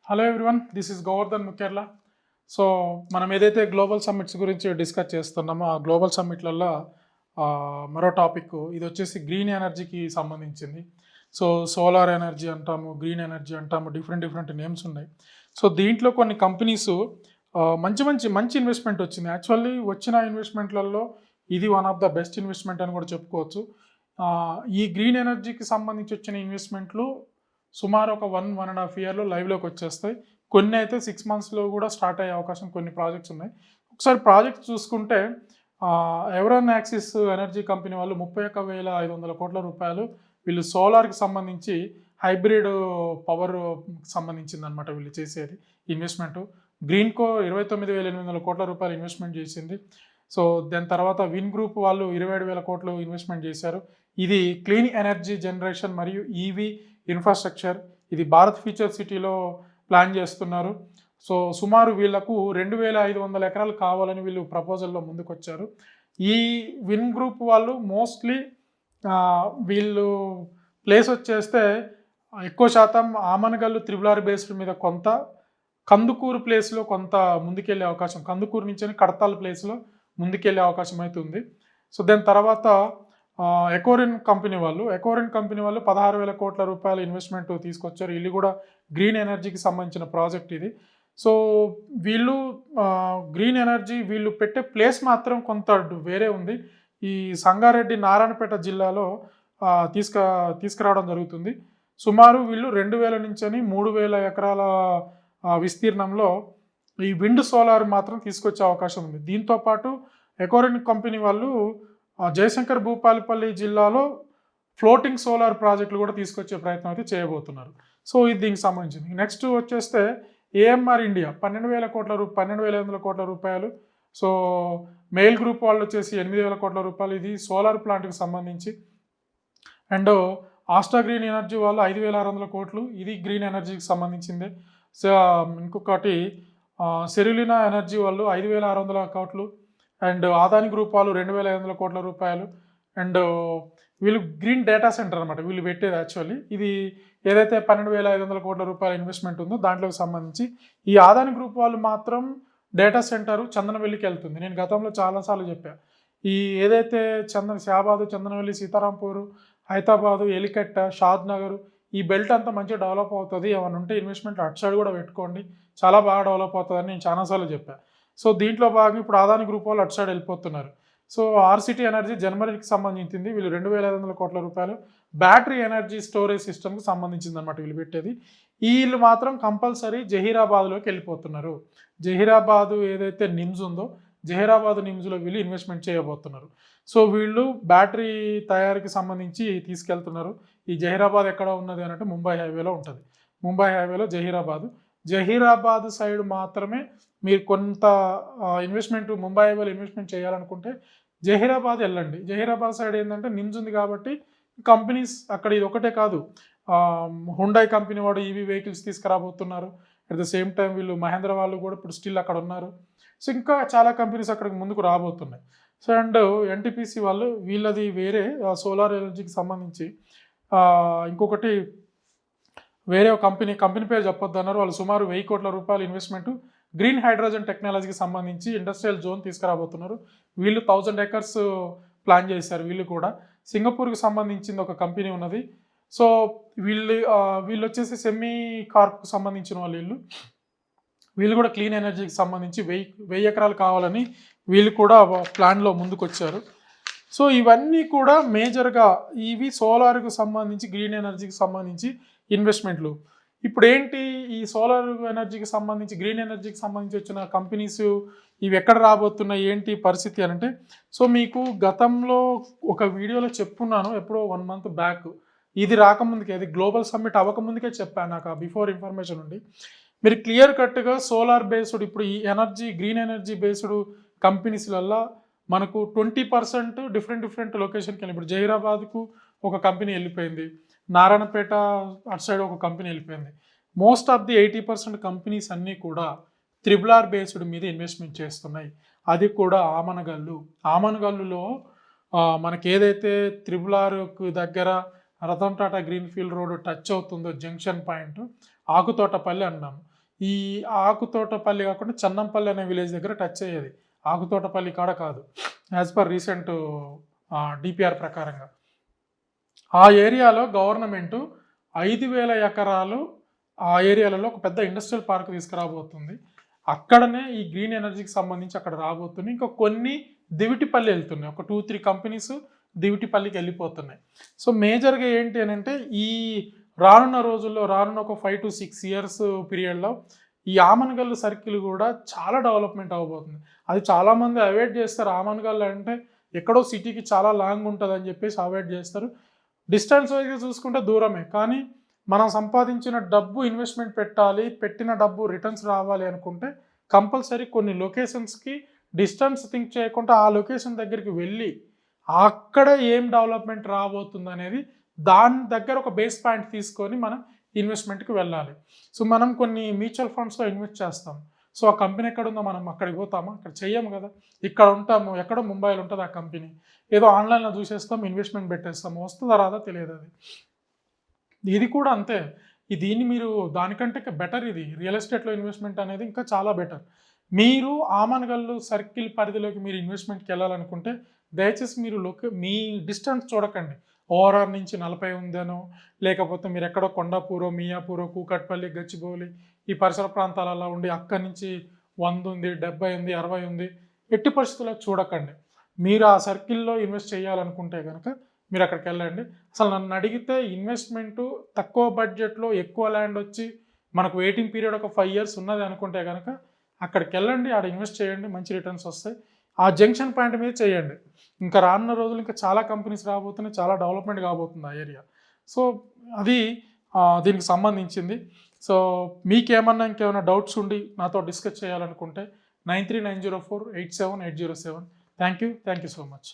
Hello everyone, this is Govardhan Mukhyarla. So మనం ఏదైతే global summits గురించి డిస్కస్ చేస్తున్నామో ఆ గ్లోబల్ సమ్మిట్లలో మరో టాపిక్ ఇది వచ్చేసి గ్రీన్ ఎనర్జీకి సంబంధించింది. సో సోలార్ ఎనర్జీ అంటాము, గ్రీన్ ఎనర్జీ అంటాము, డిఫరెంట్ నేమ్స్ ఉన్నాయి. సో దీంట్లో కొన్ని కంపెనీస్ మంచి ఇన్వెస్ట్మెంట్ వచ్చింది. యాక్చువల్లీ వచ్చిన ఇన్వెస్ట్మెంట్లలో ఇది one of the best investment అని కూడా చెప్పుకోవచ్చు. ఈ గ్రీన్ ఎనర్జీకి సంబంధించి వచ్చిన ఇన్వెస్ట్మెంట్లు సుమారు ఒక 1.5 ఇయర్లో లైవ్లోకి వచ్చేస్తాయి. కొన్ని అయితే 6 మంత్స్లో కూడా స్టార్ట్ అయ్యే అవకాశం కొన్ని ప్రాజెక్ట్స్ ఉన్నాయి. ఒకసారి ప్రాజెక్ట్ చూసుకుంటే ఎవరాన్ యాక్సిస్ ఎనర్జీ కంపెనీ వాళ్ళు 31,500 కోట్ల రూపాయలు వీళ్ళు సోలార్కి సంబంధించి హైబ్రిడ్ పవర్ సంబంధించిందనమాట వీళ్ళు చేసేది ఇన్వెస్ట్మెంట్. గ్రీన్కో 29,800 కోట్ల రూపాయలు ఇన్వెస్ట్మెంట్ చేసింది. సో దాని తర్వాత విన్ గ్రూప్ వాళ్ళు 27,000 కోట్లు ఇన్వెస్ట్మెంట్ చేశారు. ఇది క్లీన్ ఎనర్జీ జనరేషన్ మరియు ఈవీ ఇన్ఫ్రాస్ట్రక్చర్, ఇది భారత్ ఫ్యూచర్ సిటీలో ప్లాన్ చేస్తున్నారు. సో సుమారు వీళ్లకు 2,500 ఎకరాలు కావాలని వీళ్ళు ప్రపోజల్లో ముందుకు వచ్చారు. ఈ విన్ గ్రూప్ వాళ్ళు మోస్ట్లీ వీళ్ళు ప్లేస్ వచ్చేస్తే ఎక్కువ శాతం ఆమనగల్లు త్రిబులార్ బేస్డ్ మీద కొంత, కందుకూరు ప్లేస్లో కొంత ముందుకెళ్ళే అవకాశం, కందుకూరు నుంచి కడతాల్ ప్లేస్లో ముందుకెళ్ళే అవకాశం అయితే ఉంది. సో దాని తర్వాత ఎకోరిన్ కంపెనీ వాళ్ళు 16,000 కోట్ల రూపాయల ఇన్వెస్ట్మెంట్ తీసుకొచ్చారు. వీళ్ళు కూడా గ్రీన్ ఎనర్జీకి సంబంధించిన ప్రాజెక్ట్ ఇది. సో వీళ్ళు గ్రీన్ ఎనర్జీ వీళ్ళు పెట్టే ప్లేస్ మాత్రం కొంత వేరే ఉంది. ఈ సంగారెడ్డి నారాయణపేట జిల్లాలో తీసుకురావడం జరుగుతుంది. సుమారు వీళ్ళు 2,000 నుంచి 3,000 ఎకరాల విస్తీర్ణంలో ఈ విండ్ సోలార్ మాత్రం తీసుకొచ్చే అవకాశం ఉంది. దీంతోపాటు ఎకోరిన్ కంపెనీ వాళ్ళు జయశంకర్ భూపాలపల్లి జిల్లాలో ఫ్లోటింగ్ సోలార్ ప్రాజెక్టులు కూడా తీసుకొచ్చే ప్రయత్నం అయితే చేయబోతున్నారు. సో ఇది దీనికి సంబంధించింది. నెక్స్ట్ వచ్చేస్తే ఏఎంఆర్ ఇండియా 12,500 కోట్ల రూపాయలు. సో మెయిల్ గ్రూప్ వాళ్ళు వచ్చేసి 8,000 కోట్ల రూపాయలు. ఇది సోలార్ ప్లాంట్కి సంబంధించి. అండ్ ఆస్టా గ్రీన్ ఎనర్జీ వాళ్ళు 5,600 కోట్లు, ఇది గ్రీన్ ఎనర్జీకి సంబంధించింది. సో ఇంకొకటి సెరులినా ఎనర్జీ వాళ్ళు 5,600 కోట్లు. అండ్ ఆదాని గ్రూప్ వాళ్ళు 2,500 కోట్ల రూపాయలు. అండ్ వీళ్ళు గ్రీన్ డేటా సెంటర్ అనమాట వీళ్ళు పెట్టేది. యాక్చువల్లీ ఇది ఏదైతే 12,500 కోట్ల రూపాయల ఇన్వెస్ట్మెంట్ ఉందో దాంట్లోకి సంబంధించి ఈ ఆదాని గ్రూప్ వాళ్ళు మాత్రం డేటా సెంటర్ చందనవెల్లికి వెళ్తుంది. నేను గతంలో చాలాసార్లు చెప్పాను. ఈ ఏదైతే షాబాదు, చందనవెల్లి, సీతారాంపూర్, హైదరాబాదు, ఎలికట్ట, షాద్ నగర్ ఈ బెల్ట్ అంతా మంచిగా డెవలప్ అవుతుంది. ఏమైనా ఉంటే ఇన్వెస్ట్మెంట్ అటు సైడ్ కూడా పెట్టుకోండి, చాలా బాగా డెవలప్ అవుతుందని నేను చాలాసార్లు చెప్పాను. సో దీంట్లో భాగంగా ఇప్పుడు ఆదాని గ్రూప్ వాళ్ళు అటు సైడ్ వెళ్ళిపోతున్నారు. సో ఆర్సిటీ ఎనర్జీ జర్మనీకి సంబంధించింది. వీళ్ళు 2,500 కోట్ల రూపాయలు బ్యాటరీ ఎనర్జీ స్టోరేజ్ సిస్టమ్కి సంబంధించింది అనమాట వీళ్ళు పెట్టేది. వీళ్ళు మాత్రం కంపల్సరీ జహీరాబాద్లోకి వెళ్ళిపోతున్నారు. జహీరాబాదు ఏదైతే నిమ్స్ ఉందో జహీరాబాద్ నిమ్స్లో వీళ్ళు ఇన్వెస్ట్మెంట్ చేయబోతున్నారు. సో వీళ్ళు బ్యాటరీ తయారీకి సంబంధించి తీసుకెళ్తున్నారు. ఈ జహీరాబాద్ ఎక్కడ ఉన్నది అంటే ముంబై హైవేలో ఉంటుంది. ముంబై హైవేలో జహీరాబాద్ సైడ్ మాత్రమే మీరు కొంత ఇన్వెస్ట్మెంట్ ముంబై హైవేలో ఇన్వెస్ట్మెంట్ చేయాలనుకుంటే జహీరాబాద్ వెళ్ళండి. జహీరాబాద్ సైడ్ ఏంటంటే నిమ్స్ ఉంది కాబట్టి కంపెనీస్ అక్కడ ఇది ఒకటే కాదు, హుండాయ్ కంపెనీ వాడు ఈవీ వెహికల్స్ తీసుకురాబోతున్నారు. అట్ ద సేమ్ టైం వీళ్ళు మహేంద్ర వాళ్ళు కూడా ఇప్పుడు స్టిల్ అక్కడ ఉన్నారు. సో ఇంకా చాలా కంపెనీస్ అక్కడికి ముందుకు రాబోతున్నాయి. సో అండ్ ఎన్టీపీసీ వాళ్ళు వీళ్ళది వేరే సోలార్ ఎనర్జీకి సంబంధించి ఇంకొకటి వేరే కంపెనీ పేరు చెప్పొద్దు అన్నారు. వాళ్ళు సుమారు 1,000 కోట్ల రూపాయల ఇన్వెస్ట్మెంట్ గ్రీన్ హైడ్రోజన్ టెక్నాలజీకి సంబంధించి ఇండస్ట్రియల్ జోన్ తీసుకురాబోతున్నారు. వీళ్ళు 1,000 ఎకర్స్ ప్లాన్ చేశారు. వీళ్ళు కూడా సింగపూర్కి సంబంధించింది ఒక కంపెనీ ఉన్నది. సో వీళ్ళు వచ్చేసి సెమీ కార్ప్కి సంబంధించిన వీళ్ళు కూడా క్లీన్ ఎనర్జీకి సంబంధించి 1,000 ఎకరాలు కావాలని వీళ్ళు కూడా ప్లాన్లో ముందుకు వచ్చారు. సో ఇవన్నీ కూడా మేజర్గా ఇవి సోలార్కు సంబంధించి గ్రీన్ ఎనర్జీకి సంబంధించి ఇన్వెస్ట్మెంట్లు. ఇప్పుడు ఏంటి ఈ సోలార్ ఎనర్జీకి సంబంధించి గ్రీన్ ఎనర్జీకి సంబంధించి వచ్చిన కంపెనీస్ ఇవి ఎక్కడ రాబోతున్నాయి ఏంటి పరిస్థితి అంటే, సో మీకు గతంలో ఒక వీడియోలో చెప్పున్నాను ఎప్పుడో 1 మంత్ బ్యాక్. ఇది రాకముందుకే, అది గ్లోబల్ సమ్మిట్ అవ్వకముందుకే చెప్పాను. నాకు బిఫోర్ ఇన్ఫర్మేషన్ ఉంది. మీరు క్లియర్ కట్గా సోలార్ బేస్డ్ ఇప్పుడు ఈ గ్రీన్ ఎనర్జీ బేస్డ్ కంపెనీస్లల్లో మనకు 20% డిఫరెంట్ లొకేషన్కి వెళ్ళి, ఇప్పుడు జహీరాబాద్కు ఒక కంపెనీ వెళ్ళిపోయింది, నారాయణపేట అటు సైడ్ ఒక కంపెనీ వెళ్ళిపోయింది. మోస్ట్ ఆఫ్ ది 80% కంపెనీస్ అన్నీ కూడా త్రిబులార్ బేస్డ్ మీద ఇన్వెస్ట్మెంట్ చేస్తున్నాయి. అది కూడా ఆమనగల్లులో మనకి ఏదైతే త్రిబులార్కు దగ్గర Ratan Tata greenfield road touch అవుతుందో జంక్షన్ పాయింట్ ఆకుతోటపల్లి అన్నాము. ఈ ఆకుతోటపల్లి కాకుండా చన్నంపల్లి అనే విలేజ్ దగ్గర టచ్ అయ్యేది. ఆకుతోటపల్లి కాడ కాదు, యాజ్ పర్ రీసెంట్ డిపిఆర్ ప్రకారంగా. ఆ ఏరియాలో గవర్నమెంటు 5,000 ఎకరాలు ఆ ఏరియాలలో ఒక పెద్ద ఇండస్ట్రియల్ పార్క్ తీసుకురాబోతుంది. అక్కడనే ఈ గ్రీన్ ఎనర్జీకి సంబంధించి అక్కడ రాబోతున్నాయి. ఇంకా కొన్ని దివిటిపల్లి వెళ్తున్నాయి. ఒక 2-3 కంపెనీస్ దివిటిపల్లికి వెళ్ళిపోతున్నాయి. సో మేజర్గా ఏంటి అని అంటే, ఈ రానున్న రోజుల్లో, రానున్న ఒక 5 to 6 ఇయర్స్ పీరియడ్లో ఈ ఆమన్గల్లు సర్కిల్ కూడా చాలా డెవలప్మెంట్ అవ్వబోతుంది. అది చాలామంది అవాయిడ్ చేస్తారు. ఆమన్గల్లు అంటే ఎక్కడో సిటీకి చాలా లాంగ్ ఉంటుంది అని చెప్పేసి అవాయిడ్ చేస్తారు. డిస్టెన్స్ వైజ్గా చూసుకుంటే దూరమే, కానీ మనం సంపాదించిన డబ్బు ఇన్వెస్ట్మెంట్ పెట్టాలి, పెట్టిన డబ్బు రిటర్న్స్ రావాలి అనుకుంటే కంపల్సరీ కొన్ని లొకేషన్స్కి డిస్టెన్స్ థింక్ చేయకుండా ఆ లొకేషన్ దగ్గరికి వెళ్ళి అక్కడ ఏం డెవలప్మెంట్ రాబోతుంది అనేది దాని దగ్గర ఒక బేస్ పాయింట్ తీసుకొని మనం ఇన్వెస్ట్మెంట్కి వెళ్ళాలి. సో మనం కొన్ని మ్యూచువల్ ఫండ్స్లో ఇన్వెస్ట్ చేస్తాం. సో ఆ కంపెనీ ఎక్కడ ఉందో మనం అక్కడికి పోతామా? అక్కడ చెయ్యము కదా. ఇక్కడ ఉంటాము, ఎక్కడో ముంబైలో ఉంటుంది ఆ కంపెనీ, ఏదో ఆన్లైన్లో చూసేస్తాం, ఇన్వెస్ట్మెంట్ పెట్టేస్తాము, వస్తుందా రాదా తెలియదు. ఇది కూడా అంతే. దీన్ని మీరు దానికంటే బెటర్, ఇది రియల్ ఎస్టేట్లో ఇన్వెస్ట్మెంట్ అనేది ఇంకా చాలా బెటర్. మీరు ఆమన్గల్లు సర్కిల్ పరిధిలోకి మీరు ఇన్వెస్ట్మెంట్కి వెళ్ళాలనుకుంటే దయచేసి మీరు మీ డిస్టెన్స్ చూడకండి. ఓఆర్ఆర్ నుంచి 40 ఉందనో, లేకపోతే మీరు ఎక్కడో కొండాపూరో, మియాపూరో, కూకట్పల్లి, గచ్చిబౌలి ఈ పరిసర ప్రాంతాలలో ఉండి అక్కడి నుంచి 100 ఉంది, 70 ఉంది, 60 ఉంది, ఎట్టి పరిస్థితుల్లో చూడకండి. మీరు ఆ సర్కిల్లో ఇన్వెస్ట్ చేయాలనుకుంటే కనుక మీరు అక్కడికి వెళ్ళండి. అసలు నన్ను అడిగితే ఇన్వెస్ట్మెంటు తక్కువ బడ్జెట్లో ఎక్కువ ల్యాండ్ వచ్చి మనకు వెయిటింగ్ పీరియడ్ ఒక 5 years ఉన్నది అనుకుంటే కనుక అక్కడికి వెళ్ళండి, ఆడ ఇన్వెస్ట్ చేయండి, మంచి రిటర్న్స్ వస్తాయి. ఆ జంక్షన్ పాయింట్ మీద చేయండి. ఇంకా రానున్న రోజులు ఇంకా చాలా కంపెనీస్ రాబోతున్నాయి, చాలా డెవలప్మెంట్ కాబోతుంది ఆ ఏరియా. సో అది దీనికి సంబంధించింది. సో మీకేమన్నా ఇంకేమైనా డౌట్స్ ఉండి నాతో డిస్కస్ చేయాలనుకుంటే 9390487807. Thank you so much.